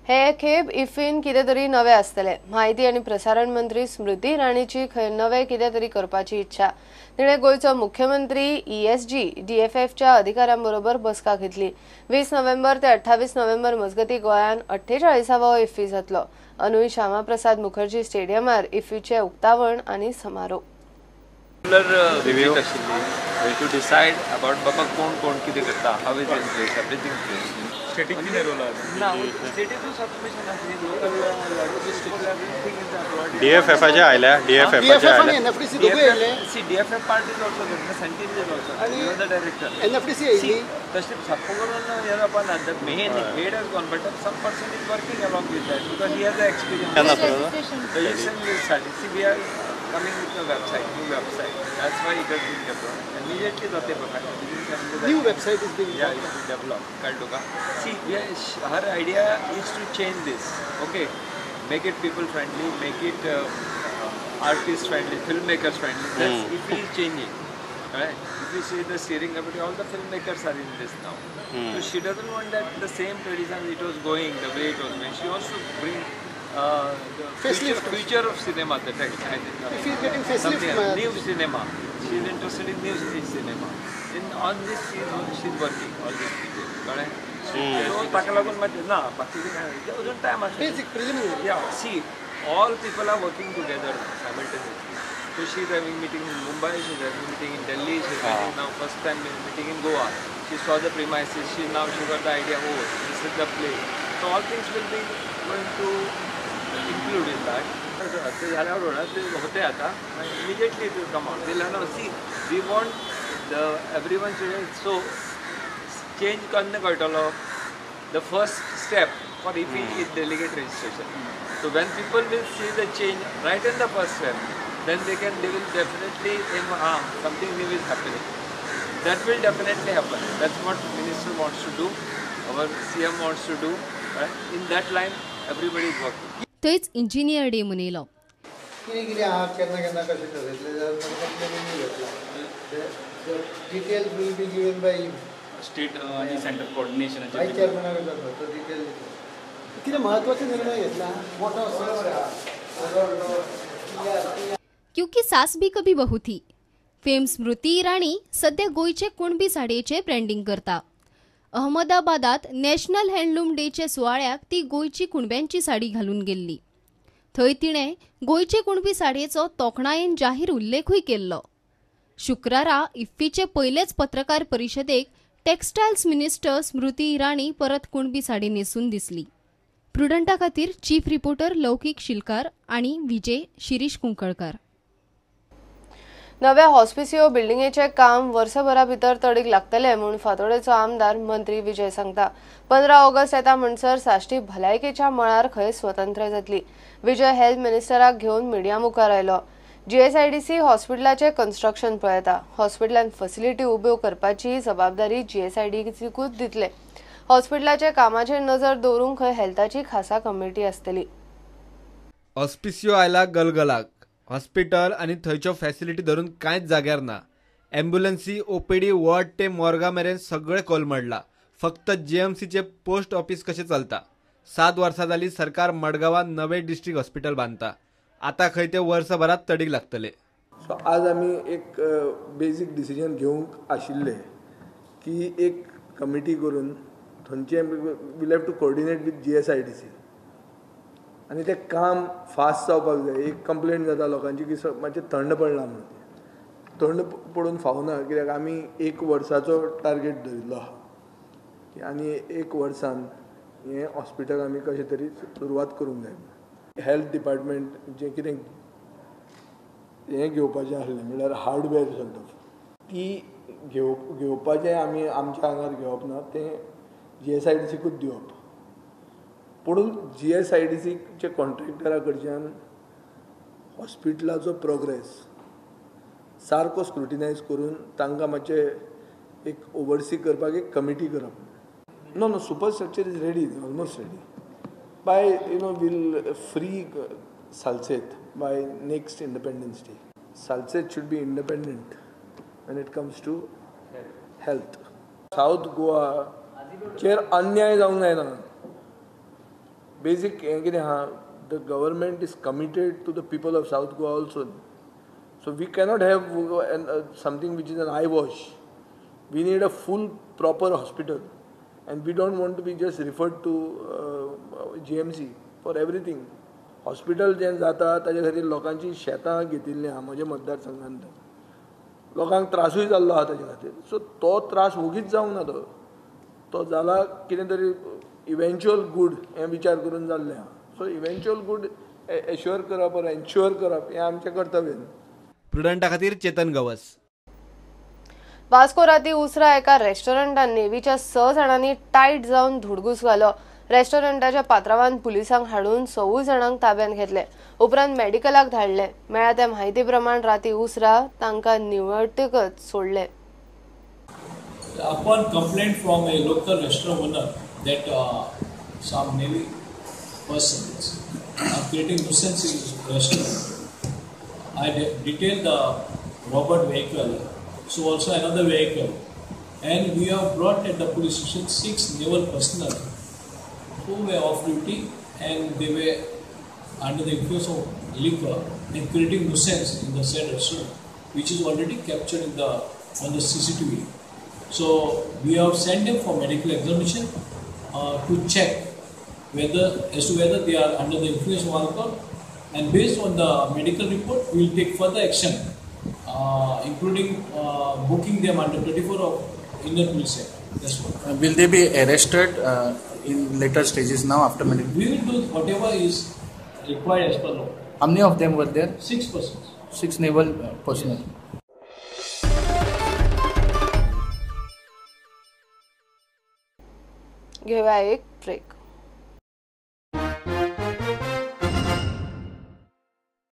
हे खेप इफ्फीन कितें तरी नवें आसतलें. माहिती आनी प्रसारण मंत्री स्मृती इराणीची नवें कितें तरी करपाची इच्छा. तिणें गोंयचो मुख्यमंत्री ESG DFFच्या अधिकाऱ्यांबरोबर बसका घेतली. 20 नोव्हेंबर ते 28 नोव्हेंबर मजगती गोंयान 48वो इफ्फी जातलो. अनुय श्यामाप्रसाद मुखर्जी स्टेडियमार इफ्फीचे उक्तावण आनी समारोप. रिव्यू to decide about बाबा कोण किती करता, how is in place, everything in place. Static किती रोल आहे? Now static to submission आहे, local logistics everything is uploaded. DFFच्या आयल्या, DFFच्या आयल्या. NFDC दोघे आयले. See DFF part is also there, the Sentinel is also. And you are the director. NFDC oily. तशी Sappugaran here upon the main head has gone, but some person is working along with that because he has the experience. Registration is started. See we are coming with the website, new website. That's why it has been developed. Immediately जाते बघा. New website is being developed. Yeah, it is developed. कळलं का? See, her idea is to change this. Okay, make it people friendly, make it artist friendly, filmmakers friendly. That's if he is changing. Right? If you see the steering committee, all the filmmakers are in this now. So she doesn't want that the same tradition it was going, the way it was going. She wants to bring the future of cinema. That I think. If he's getting facelift, new cinema. She is interested in new cinema. On this she is working all this period. Correct? So ताका लागून माहिती ना बाकीचे काय अजून time आहे. Basic preliminary. Yeah. See, all people are working together simultaneously. So she is having meeting in Mumbai, she is having meeting in Delhi, she is having now first time meeting in Goa. She saw the premises. She got the idea. Oh, this is the place. So all things will be going to include in that. ते झाल्यावर होणार ते होते आता. Immediately it will come out. We'll have to see. We want the everyone should so change करणे कळटलो. The first step for EPE is delegate registration. So when people will see the change right in the first step, then they will definitely aim something new is happening. That will definitely happen. That's what the minister wants to do. Our CM wants to do. Right? In that line, everybody is working. थंयच engineer day मनयलो. कितें आहा केन्ना कशें ठरयतलें जाल्यार complain घेतला. Details will be given by state आणि centre कोऑर्डिनेशनचे voice चेअरमॅनाक जाता तो डिटेल कितें महत्वाचे निर्णय घेतला मोठो क्योंकि सास भी कभी बहू थी. फेम स्मृती इराणी सध्या गोयचे कुणबी साडयेचे ब्रँडिंग करता. अहमदाबादात नॅशनल हँडलूम डेचे सुवाळ्याक ती गोयची कुणब्यांची साडी घालून गेल्ली. थंय तिणें गोयचे कुणबी साडयेचो तोखणायेन जाहीर उल्लेखूय केल्लो. शुक्रारा इफ्फीचे पयलेच पत्रकार परिशदेक टेक्स्टायल्स मिनिस्टर स्मृती इराणी परत कुणबी साडी न्हेसून दिसली. प्रुडंटा खातीर चीफ रिपोर्टर लौकिक शिलकार आनी विजय शिरीश कुंकळकार. नव्या हॉस्पिसिओ बिल्डिंगेचे काम वर्सभरा भितर तडीक लागतले म्हूण फातोडेचो आमदार मंत्री विजय सांगता. 15 ऑगस्ट येता म्हणसर साश्टी भलायकेच्या मळार खंय स्वतंत्र जातली. विजय हेल्थ मिनिस्टराक घेवन मिडिया मुखार आयलो. GSIDC हॉस्पिटलाचे कन्स्ट्रक्शन पळयता. हॉस्पिटलांत फॅसिलिटी उब्यो करपाची जबाबदारी GSIDCकूच दितले. हॉस्पिटलाचे कामाचेर नजर दवरूंक खंय हेल्थाची खासा कमिटी आसतली. हॉस्पिसिओ आयला गलगलाक. हॉस्पिटल आनी थंयच्यो फॅसिलिटी धरून कांयच जाग्यार ना. ॲम्ब्युलन्सी OPD वॉर्ड ते मॉर्गा मेरेन सगळें कोलमडला. फक्त JMCचे पोस्ट ऑफिस कशें चलता. 7 वर्सां जाली सरकार मडगांवांत नवें डिस्ट्रिक्ट हॉस्पिटल बांदता. आता खंय ते वर्सभरात तडीक लागतले. सो आज आमी एक बेसीक डिसिजन घेवंक आशिल्ले की एक कमिटी करून थंयचे will have to coordinate with GSIDC आनी तें काम फास्ट जावपाक जाय. एक कंप्लेंट जाता लोकांची की मातशें थंड पडला म्हणून. थंड पडून फावना कित्याक आमी 1 वर्साचो टार्गेट धरिल्लो आहा आनी 1 वर्सान हें हॉस्पिटल आमी कशें तरी सुरवात करूंक जाय. हेल्थ डिपार्टमेंट जें कितें हें घेवपाचें आसलें म्हणल्यार हार्डवेअर सगळं ती घेवपाचें आमी आमच्या हांगार घेवप ना तें GSIDCकूच दिवप. पुणून GSIDCचे कॉन्ट्रॅक्टरा कडच्यान हॉस्पिटलाचो प्रोग्रेस सारको स्क्रुटिनायज करून तांकां मातशें एक ओवरसी करपाक एक कमिटी करप. No superstructure is ready, almost ready. By we'll free Salcete by next Independence Day. Salcete should be independent when it comes to health. South Goa चेर अन्याय जावंक जायना. बेसीक हें कितें आहा, the government is committed to the people of South Goa also. So we cannot have something which is an eyewash. We need a full proper hospital, and we don't want to be just referred to GMC for everything. Hospital जें जाता ताजे खातीर लोकांची शेतां घेतिल्लीं आहा म्हज्या मतदारसंघांत. लोकांक त्रासूय जाल्लो आहा ताजे खातीर. सो तो त्रास वगीच जावंक ना. तो जाला कितें तरी इवेंच्युअल गूड हें विचार करून जाल्लें आहा. सो इवेंच्युअल गूड एश्युअर करप और एन्श्युअर करप हें आमचें कर्तव्य. प्रुडंटा खातीर चेतन गवस. वास्को राती उसरा एका रेस्टॉरंटात नेवीच्या 6 जाणांनी टायट जावन धुडगूस घालो. रेस्टॉरंटाच्या पात्रांवान पुलिसांक हाडून 6 जाणांक ताब्यात घेतले. उपरांत मेडिकलाक धाडले. मेळ्ळ्या त्या म्हायती प्रमाण राती उसरा तांकां निवळटकच सोडले. Upon complaint from a local restaurant owner that some Navy persons are creating nuisance in his restaurant, I detailed the Robert vehicle, so also another vehicle, and we have brought at the police station 6 naval personnel who were off duty and they were under the influence of liquor and creating nuisance in the said restaurant, which is already captured on the CCTV. So we have sent them for medical examination to check whether they are under the influence of alcohol, and based on the medical report we will take further action, including booking them under 24 of Indian Police Act. That's what. Will they be arrested in later stages now after medical? We will do whatever is required as per law. How many of them were there? 6 persons. 6 naval personnel. घेऊया एक break.